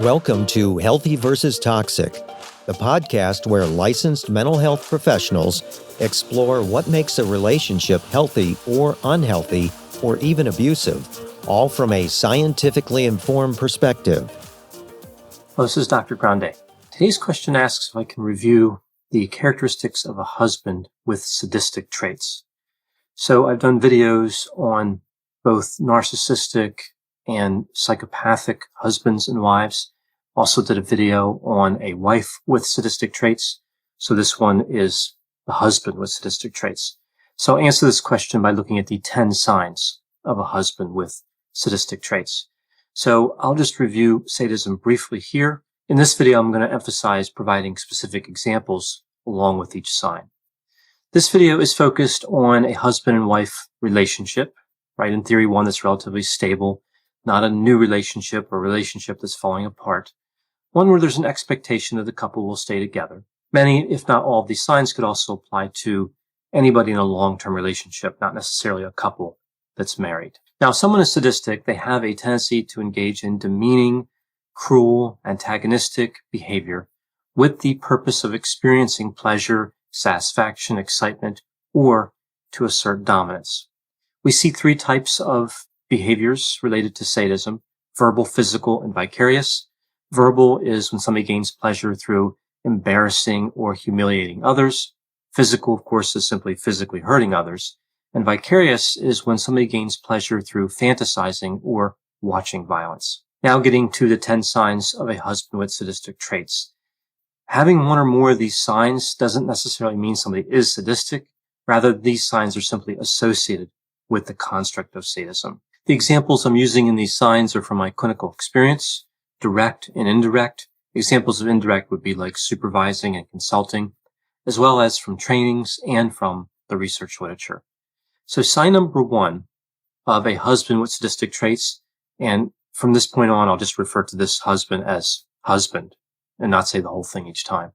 Welcome to Healthy versus Toxic, the podcast where licensed mental health professionals explore what makes a relationship healthy or unhealthy or even abusive, all from a scientifically informed perspective. Hello, this is Dr. Grande. Today's question asks if I can review the characteristics of a husband with sadistic traits. So I've done videos on both narcissistic and psychopathic husbands and wives. Also did a video on a wife with sadistic traits. So this one is the husband with sadistic traits. So I'll answer this question by looking at the 10 signs of a husband with sadistic traits. So I'll just review sadism briefly here. In this video, I'm going to emphasize providing specific examples along with each sign. This video is focused on a husband and wife relationship, right? In theory, one that's relatively stable, not a new relationship or relationship that's falling apart. One where there's an expectation that the couple will stay together. Many, if not all, of these signs could also apply to anybody in a long-term relationship, not necessarily a couple that's married. Now, if someone is sadistic, they have a tendency to engage in demeaning, cruel, antagonistic behavior with the purpose of experiencing pleasure, satisfaction, excitement, or to assert dominance. We see three types of behaviors related to sadism: verbal, physical, and vicarious. Verbal is when somebody gains pleasure through embarrassing or humiliating others. Physical, of course, is simply physically hurting others. And vicarious is when somebody gains pleasure through fantasizing or watching violence. Now getting to the 10 signs of a husband with sadistic traits. Having one or more of these signs doesn't necessarily mean somebody is sadistic. Rather, these signs are simply associated with the construct of sadism. The examples I'm using in these signs are from my clinical experience, direct and indirect. Examples of indirect would be like supervising and consulting, as well as from trainings and from the research literature. So sign number 1 of a husband with sadistic traits, and from this point on, I'll just refer to this husband as husband and not say the whole thing each time.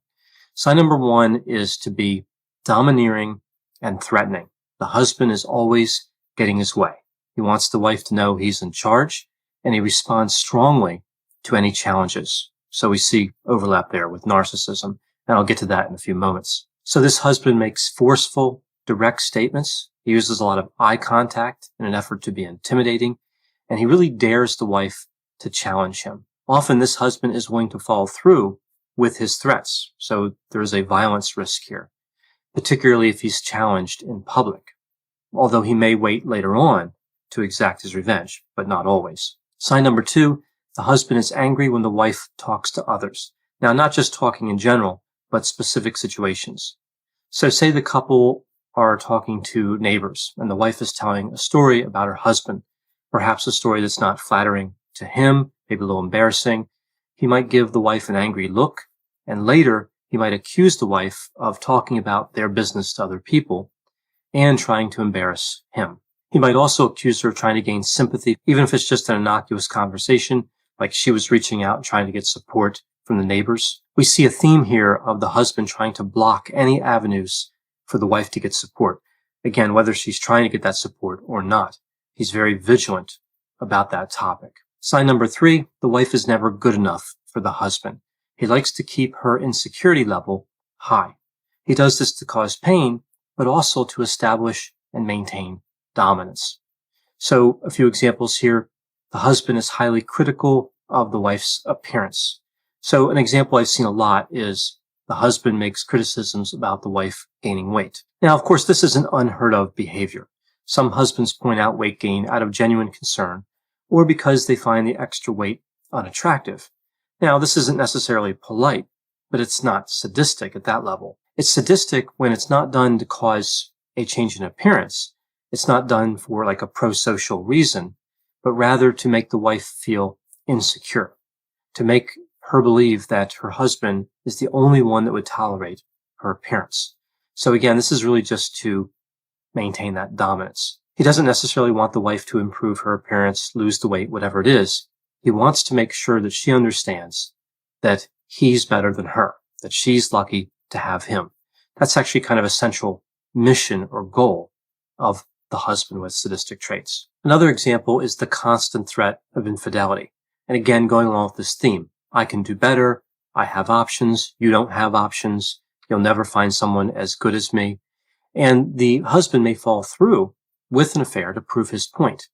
Sign number 1 is to be domineering and threatening. The husband is always getting his way. He wants the wife to know he's in charge, and he responds strongly to any challenges. So we see overlap there with narcissism, and I'll get to that in a few moments. So this husband makes forceful, direct statements. He uses a lot of eye contact in an effort to be intimidating, and he really dares the wife to challenge him. Often this husband is willing to follow through with his threats, so there is a violence risk here, particularly if he's challenged in public, although he may wait later on to exact his revenge, but not always. Sign number 2, the husband is angry when the wife talks to others. Now, not just talking in general, but specific situations. So say the couple are talking to neighbors, and the wife is telling a story about her husband, perhaps a story that's not flattering to him, maybe a little embarrassing. He might give the wife an angry look, and later he might accuse the wife of talking about their business to other people and trying to embarrass him. He might also accuse her of trying to gain sympathy, even if it's just an innocuous conversation, like she was reaching out and trying to get support from the neighbors. We see a theme here of the husband trying to block any avenues for the wife to get support. Again, whether she's trying to get that support or not, he's very vigilant about that topic. Sign number 3, the wife is never good enough for the husband. He likes to keep her insecurity level high. He does this to cause pain, but also to establish and maintain dominance. So a few examples here. The husband is highly critical of the wife's appearance. So an example I've seen a lot is the husband makes criticisms about the wife gaining weight. Now, of course, this is an unheard of behavior. Some husbands point out weight gain out of genuine concern or because they find the extra weight unattractive. Now, this isn't necessarily polite, but it's not sadistic at that level. It's sadistic when it's not done to cause a change in appearance. It's not done for like a pro-social reason, but rather to make the wife feel insecure, to make her believe that her husband is the only one that would tolerate her appearance. So again, this is really just to maintain that dominance. He doesn't necessarily want the wife to improve her appearance, lose the weight, whatever it is. He wants to make sure that she understands that he's better than her, that she's lucky to have him. That's actually kind of a central mission or goal of the husband with sadistic traits. Another example is the constant threat of infidelity. And again, going along with this theme, I can do better. I have options. You don't have options. You'll never find someone as good as me. And the husband may fall through with an affair to prove his point.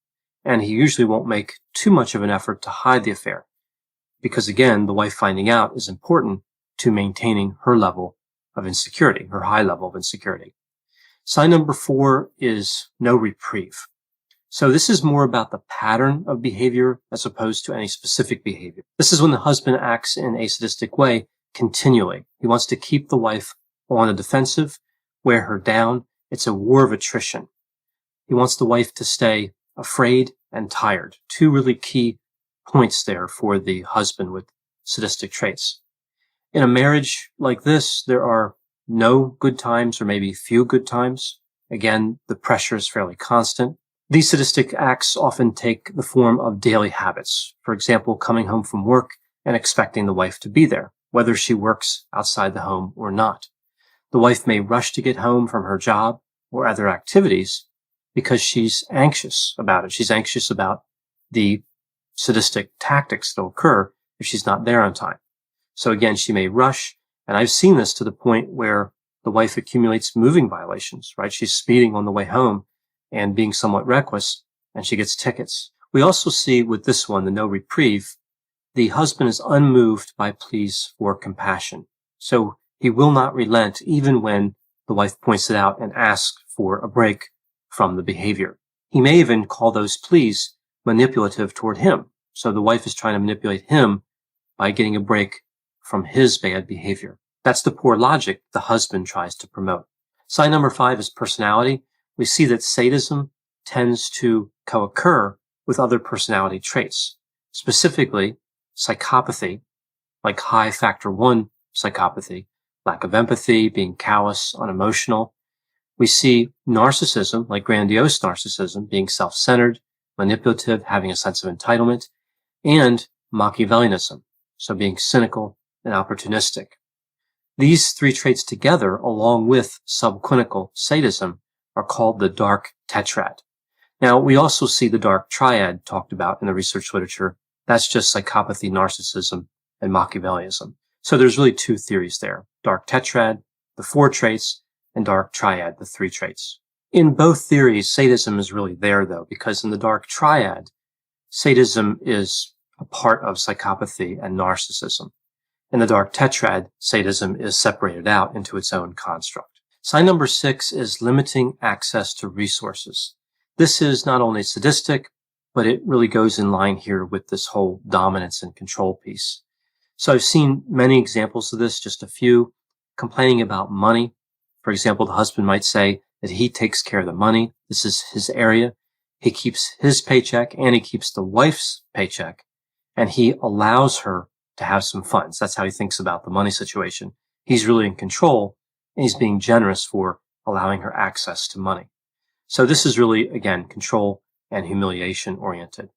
And he usually won't make too much of an effort to hide the affair. Because again, the wife finding out is important to maintaining her level of insecurity, her high level of insecurity. Sign number 4 is no reprieve. So this is more about the pattern of behavior as opposed to any specific behavior. This is when the husband acts in a sadistic way continually. He wants to keep the wife on the defensive, wear her down. It's a war of attrition. He wants the wife to stay afraid and tired. 2 really key points there for the husband with sadistic traits. In a marriage like this, there are no good times or maybe few good times. Again, the pressure is fairly constant. These sadistic acts often take the form of daily habits. For example, coming home from work and expecting the wife to be there, whether she works outside the home or not. The wife may rush to get home from her job or other activities because she's anxious about it. She's anxious about the sadistic tactics that will occur if she's not there on time. So again, she may rush, and I've seen this to the point where the wife accumulates moving violations, right? She's speeding on the way home and being somewhat reckless, and she gets tickets. We also see with this one, the no reprieve, the husband is unmoved by pleas for compassion. So he will not relent even when the wife points it out and asks for a break from the behavior. He may even call those pleas manipulative toward him. So the wife is trying to manipulate him by getting a break from his bad behavior. That's the poor logic the husband tries to promote. Sign number 5 is personality. We see that sadism tends to co-occur with other personality traits, specifically psychopathy, like high factor 1 psychopathy, lack of empathy, being callous, unemotional. We see narcissism, like grandiose narcissism, being self-centered, manipulative, having a sense of entitlement, and Machiavellianism, so being cynical and opportunistic. These 3 traits together, along with subclinical sadism, are called the dark tetrad. Now, we also see the dark triad talked about in the research literature. That's just psychopathy, narcissism, and Machiavellianism. So there's really 2 theories there. Dark tetrad, the 4 traits, and dark triad, the 3 traits. In both theories, sadism is really there, though, because in the dark triad, sadism is a part of psychopathy and narcissism. In the dark tetrad, sadism is separated out into its own construct. Sign number 6 is limiting access to resources. This is not only sadistic, but it really goes in line here with this whole dominance and control piece. So I've seen many examples of this, just a few. Complaining about money. For example, the husband might say that he takes care of the money. This is his area. He keeps his paycheck and he keeps the wife's paycheck, and he allows her to have some funds. That's how he thinks about the money situation. He's really in control, and he's being generous for allowing her access to money. So this is really, again, control and humiliation oriented.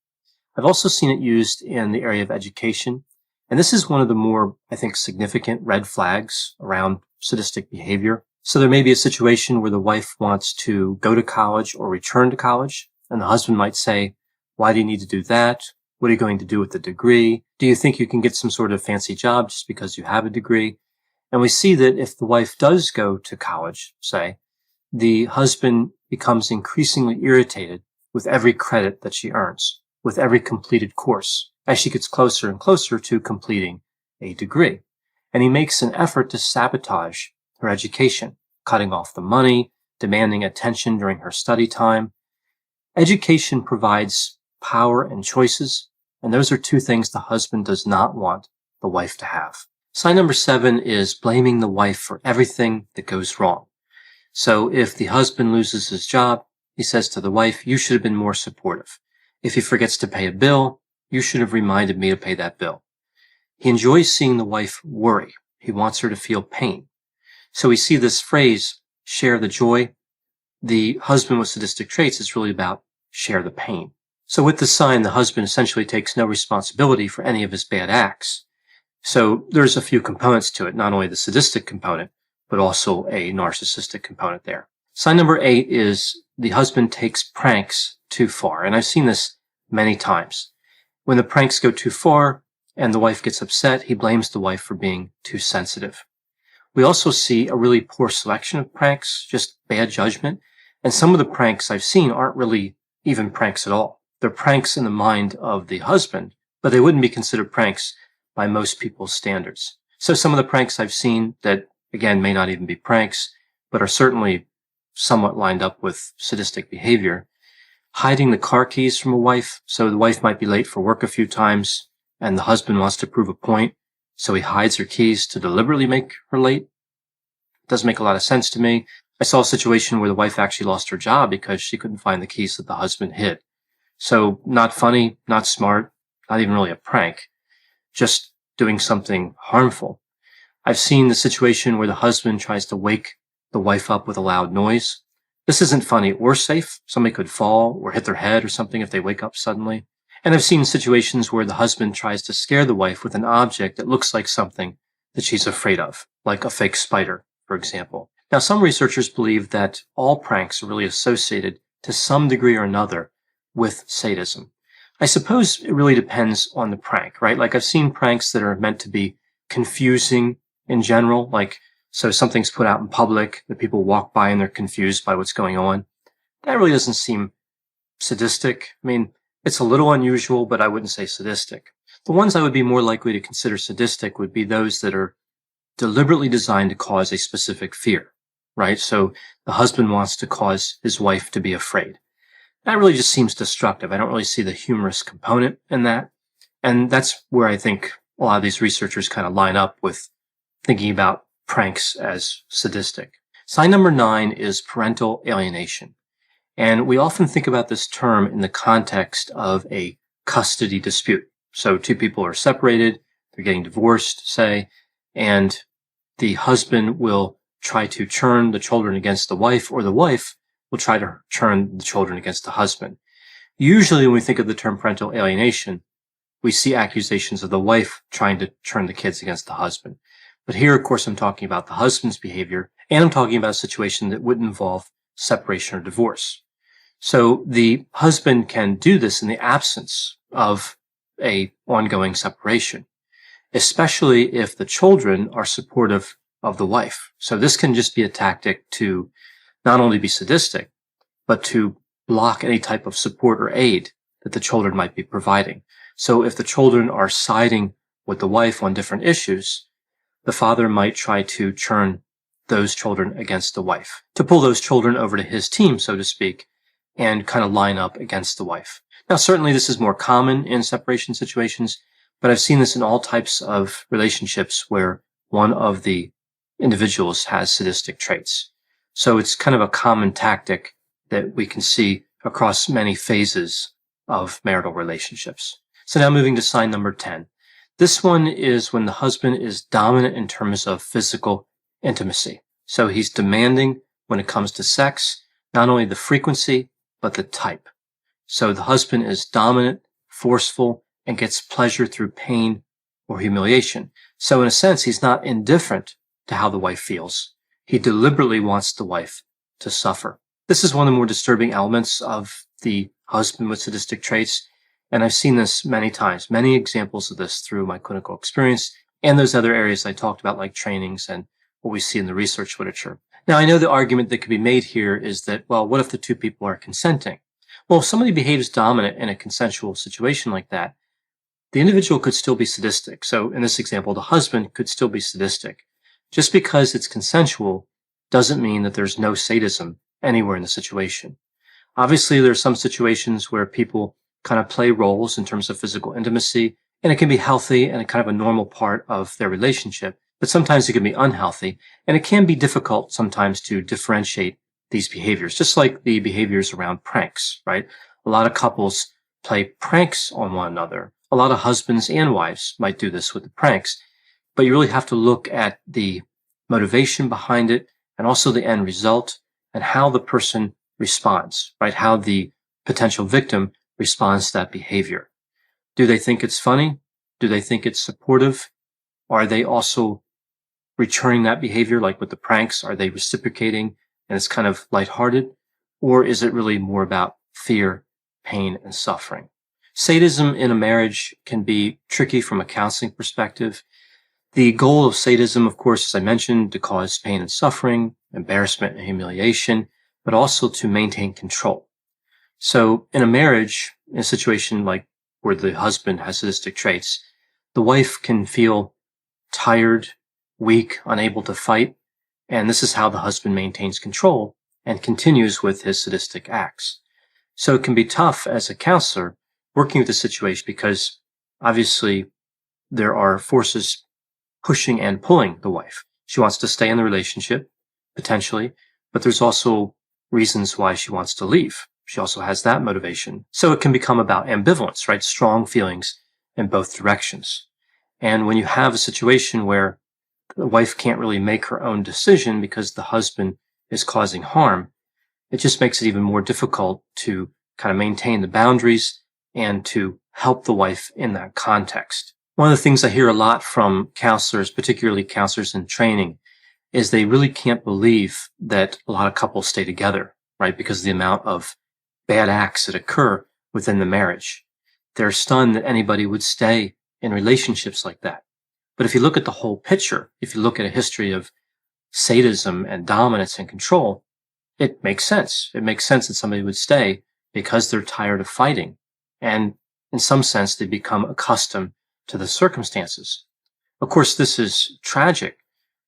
I've also seen it used in the area of education, and this is one of the more, I think, significant red flags around sadistic behavior. So there may be a situation where the wife wants to go to college or return to college, and the husband might say, "Why do you need to do that? What are you going to do with the degree? Do you think you can get some sort of fancy job just because you have a degree?" And we see that if the wife does go to college, say, the husband becomes increasingly irritated with every credit that she earns, with every completed course, as she gets closer and closer to completing a degree. And he makes an effort to sabotage her education, cutting off the money, demanding attention during her study time. Education provides power and choices, and those are 2 things the husband does not want the wife to have. Sign number 7 is blaming the wife for everything that goes wrong. So if the husband loses his job, he says to the wife, "You should have been more supportive. If he forgets to pay a bill, you should have reminded me to pay that bill." He enjoys seeing the wife worry. He wants her to feel pain. So we see this phrase, share the joy. The husband with sadistic traits is really about share the pain. So with the sign, the husband essentially takes no responsibility for any of his bad acts. So there's a few components to it, not only the sadistic component, but also a narcissistic component there. Sign number 8 is the husband takes pranks too far. And I've seen this many times. When the pranks go too far, and the wife gets upset, he blames the wife for being too sensitive. We also see a really poor selection of pranks, just bad judgment. And some of the pranks I've seen aren't really even pranks at all. They're pranks in the mind of the husband, but they wouldn't be considered pranks by most people's standards. So some of the pranks I've seen that, again, may not even be pranks, but are certainly somewhat lined up with sadistic behavior. Hiding the car keys from a wife. So the wife might be late for work a few times, and the husband wants to prove a point. So he hides her keys to deliberately make her late. Doesn't make a lot of sense to me. I saw a situation where the wife actually lost her job because she couldn't find the keys that the husband hid. So not funny, not smart, not even really a prank, just doing something harmful. I've seen the situation where the husband tries to wake the wife up with a loud noise. This isn't funny or safe. Somebody could fall or hit their head or something if they wake up suddenly. And I've seen situations where the husband tries to scare the wife with an object that looks like something that she's afraid of, like a fake spider, for example. Now, some researchers believe that all pranks are really associated to some degree or another with sadism. I suppose it really depends on the prank, right? Like I've seen pranks that are meant to be confusing in general, like so something's put out in public that people walk by and they're confused by what's going on. That really doesn't seem sadistic. I mean, it's a little unusual, but I wouldn't say sadistic. The ones I would be more likely to consider sadistic would be those that are deliberately designed to cause a specific fear, right? So the husband wants to cause his wife to be afraid. That really just seems destructive. I don't really see the humorous component in that. And that's where I think a lot of these researchers kind of line up with thinking about pranks as sadistic. Sign number 9 is parental alienation. And we often think about this term in the context of a custody dispute. So two people are separated, they're getting divorced, say, and the husband will try to turn the children against the wife, or the wife will try to turn the children against the husband. Usually when we think of the term parental alienation, we see accusations of the wife trying to turn the kids against the husband. But here, of course, I'm talking about the husband's behavior, and I'm talking about a situation that would involve separation or divorce. So the husband can do this in the absence of a ongoing separation, especially if the children are supportive of the wife. So this can just be a tactic to not only be sadistic, but to block any type of support or aid that the children might be providing. So if the children are siding with the wife on different issues, the father might try to turn those children against the wife, to pull those children over to his team, so to speak, and kind of line up against the wife. Now, certainly this is more common in separation situations, but I've seen this in all types of relationships where one of the individuals has sadistic traits. So it's kind of a common tactic that we can see across many phases of marital relationships. So now moving to sign number 10. This one is when the husband is dominant in terms of physical intimacy. So he's demanding when it comes to sex, not only the frequency, but the type. So the husband is dominant, forceful, and gets pleasure through pain or humiliation. So in a sense, he's not indifferent to how the wife feels. He deliberately wants the wife to suffer. This is one of the more disturbing elements of the husband with sadistic traits. And I've seen this many times, many examples of this through my clinical experience and those other areas I talked about, like trainings and what we see in the research literature. Now, I know the argument that could be made here is that, well, what if the two people are consenting? Well, if somebody behaves dominant in a consensual situation like that, the individual could still be sadistic. So in this example, the husband could still be sadistic. Just because it's consensual doesn't mean that there's no sadism anywhere in the situation. Obviously, there are some situations where people kind of play roles in terms of physical intimacy, and it can be healthy and a kind of a normal part of their relationship. But sometimes it can be unhealthy, and it can be difficult sometimes to differentiate these behaviors, just like the behaviors around pranks, right? A lot of couples play pranks on one another. A lot of husbands and wives might do this with the pranks, but you really have to look at the motivation behind it and also the end result and how the person responds, right? How the potential victim responds to that behavior. Do they think it's funny? Do they think it's supportive? Are they also returning that behavior, like with the pranks? Are they reciprocating and it's kind of lighthearted? Or is it really more about fear, pain, and suffering? Sadism in a marriage can be tricky from a counseling perspective. The goal of sadism, of course, as I mentioned, to cause pain and suffering, embarrassment and humiliation, but also to maintain control. So in a marriage, in a situation like where the husband has sadistic traits, the wife can feel tired, weak, unable to fight, and this is how the husband maintains control and continues with his sadistic acts. So it can be tough as a counselor working with the situation because obviously there are forces pushing and pulling the wife. She wants to stay in the relationship, potentially, but there's also reasons why she wants to leave. She also has that motivation. So it can become about ambivalence, right? Strong feelings in both directions. And when you have a situation where the wife can't really make her own decision because the husband is causing harm, it just makes it even more difficult to kind of maintain the boundaries and to help the wife in that context. One of the things I hear a lot from counselors, particularly counselors in training, is they really can't believe that a lot of couples stay together, right? Because of the amount of bad acts that occur within the marriage. They're stunned that anybody would stay in relationships like that. But if you look at the whole picture, if you look at a history of sadism and dominance and control, it makes sense. It makes sense that somebody would stay because they're tired of fighting. And in some sense, they become accustomed to the circumstances. Of course, this is tragic,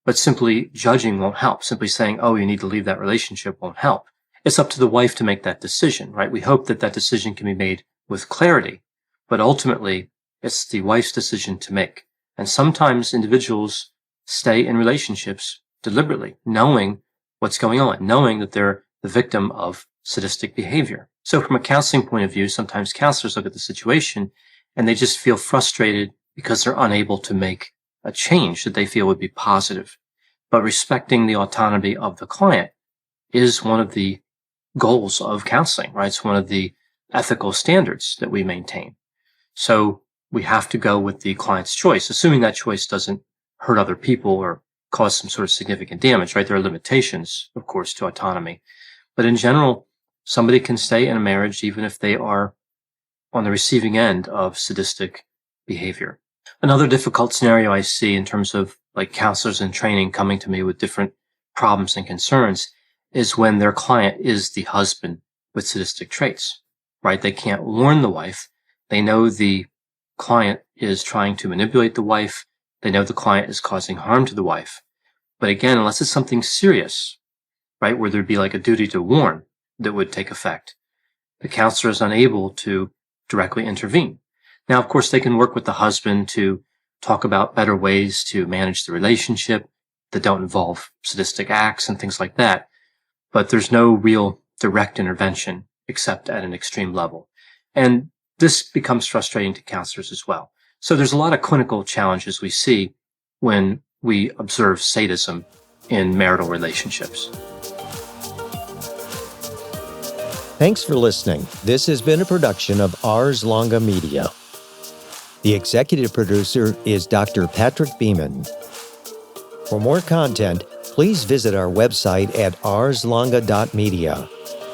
but simply judging won't help. Simply saying, oh, you need to leave that relationship won't help. It's up to the wife to make that decision, right? We hope that that decision can be made with clarity, but ultimately it's the wife's decision to make. And sometimes individuals stay in relationships deliberately, knowing what's going on, knowing that they're the victim of sadistic behavior. So from a counseling point of view, sometimes counselors look at the situation and they just feel frustrated because they're unable to make a change that they feel would be positive. But respecting the autonomy of the client is one of the goals of counseling, right? It's one of the ethical standards that we maintain. So we have to go with the client's choice, assuming that choice doesn't hurt other people or cause some sort of significant damage, right? There are limitations, of course, to autonomy. But in general, somebody can stay in a marriage even if they are on the receiving end of sadistic behavior. Another difficult scenario I see in terms of like counselors in training coming to me with different problems and concerns is when their client is the husband with sadistic traits, right? They can't warn the wife. They know the client is trying to manipulate the wife. They know the client is causing harm to the wife. But again, unless it's something serious, right, where there'd be like a duty to warn that would take effect, the counselor is unable to directly intervene. Now, of course, they can work with the husband to talk about better ways to manage the relationship that don't involve sadistic acts and things like that. But there's no real direct intervention except at an extreme level. And this becomes frustrating to counselors as well. So there's a lot of clinical challenges we see when we observe sadism in marital relationships. Thanks for listening. This has been a production of Ars Longa Media. The executive producer is Dr. Patrick Beeman. For more content, please visit our website at arslonga.media.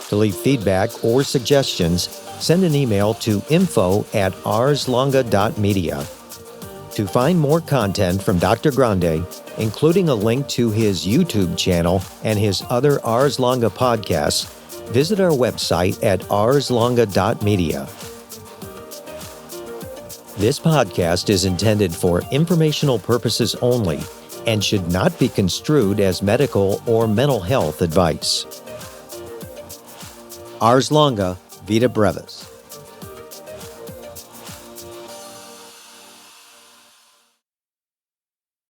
To leave feedback or suggestions, send an email to info@arslonga.media. To find more content from Dr. Grande, including a link to his YouTube channel and his other Ars Longa podcasts, visit our website at arslonga.media. This podcast is intended for informational purposes only and should not be construed as medical or mental health advice. Ars Longa, Vita Brevis.